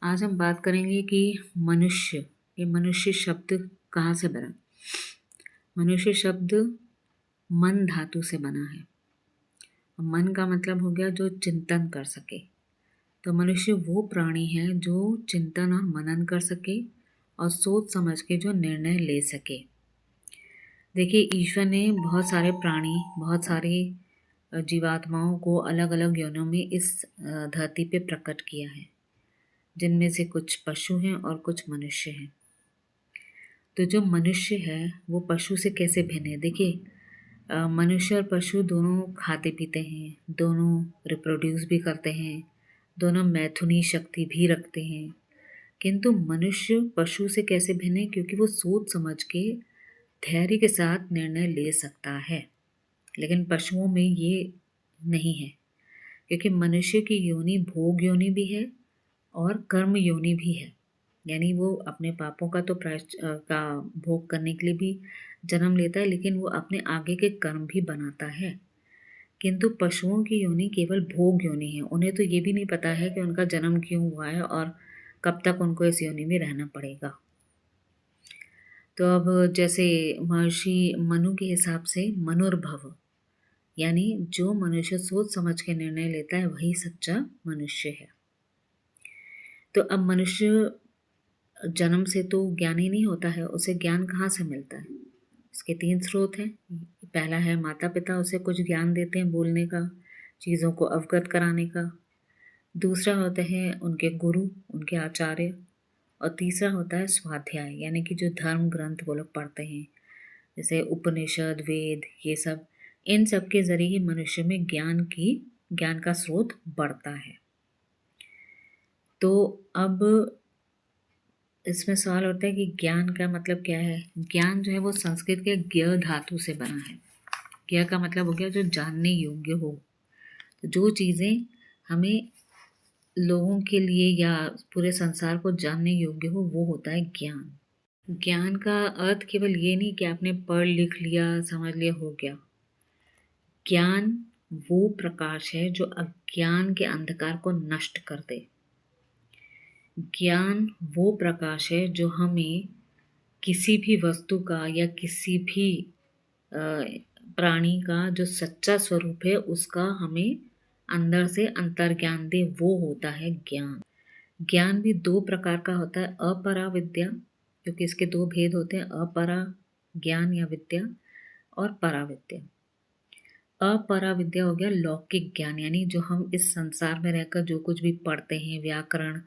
आज हम बात करेंगे कि मनुष्य, ये मनुष्य शब्द कहाँ से बना। मनुष्य शब्द मन धातु से बना है। मन का मतलब हो गया जो चिंतन कर सके। तो मनुष्य वो प्राणी है जो चिंतन और मनन कर सके और सोच समझ के जो निर्णय ले सके। देखिए, ईश्वर ने बहुत सारे प्राणी, बहुत सारे जीवात्माओं को अलग अलग योनियों में इस धरती पे प्रकट किया है, जिनमें से कुछ पशु हैं और कुछ मनुष्य हैं। तो जो मनुष्य है वो पशु से कैसे भिन्न है। देखिए, मनुष्य और पशु दोनों खाते पीते हैं, दोनों रिप्रोड्यूस भी करते हैं, दोनों मैथुनी शक्ति भी रखते हैं। किंतु मनुष्य पशु से कैसे भिन्न है, क्योंकि वो सोच समझ के धैर्य के साथ निर्णय ले सकता है। लेकिन पशुओं में ये नहीं है, क्योंकि मनुष्य की योनि भोग योनि भी है और कर्म योनि भी है। यानी वो अपने पापों का तो का भोग करने के लिए भी जन्म लेता है, लेकिन वो अपने आगे के कर्म भी बनाता है। किंतु पशुओं की योनि केवल भोग योनि है। उन्हें तो ये भी नहीं पता है कि उनका जन्म क्यों हुआ है और कब तक उनको इस योनि में रहना पड़ेगा। तो अब जैसे महर्षि मनु के हिसाब से मनुर्भव, यानी जो मनुष्य सोच समझ के निर्णय लेता है वही सच्चा मनुष्य है। तो अब मनुष्य जन्म से तो ज्ञानी नहीं होता है, उसे ज्ञान कहाँ से मिलता है। इसके 3 स्रोत हैं। पहला है माता पिता उसे कुछ ज्ञान देते हैं बोलने का, चीज़ों को अवगत कराने का। दूसरा होते हैं उनके गुरु, उनके आचार्य। और तीसरा होता है स्वाध्याय, यानी कि जो धर्म ग्रंथ वो लोग पढ़ते हैं, जैसे उपनिषद, वेद, ये सब। इन सब के जरिए ही मनुष्य में ज्ञान का स्रोत बढ़ता है। तो अब इसमें सवाल होता है कि ज्ञान का मतलब क्या है। ज्ञान जो है वो संस्कृत के ज्ञ धातु से बना है। ज्ञ का मतलब हो गया जो जानने योग्य हो। तो जो चीज़ें हमें लोगों के लिए या पूरे संसार को जानने योग्य हो, वो होता है ज्ञान। ज्ञान का अर्थ केवल ये नहीं कि आपने पढ़ लिख लिया, समझ लिया, हो गया। ज्ञान वो प्रकाश है जो अज्ञान के अंधकार को नष्ट कर दे। ज्ञान वो प्रकाश है जो हमें किसी भी वस्तु का या किसी भी प्राणी का जो सच्चा स्वरूप है उसका हमें अंदर से अंतर्ज्ञान दे, वो होता है ज्ञान। ज्ञान भी 2 प्रकार का होता है, अपरा विद्या, क्योंकि इसके 2 भेद होते हैं, अपरा ज्ञान या विद्या और परा विद्या। अपरा विद्या हो गया लौकिक ज्ञान, यानी जो हम इस संसार में रहकर जो कुछ भी पढ़ते हैं, व्याकरण,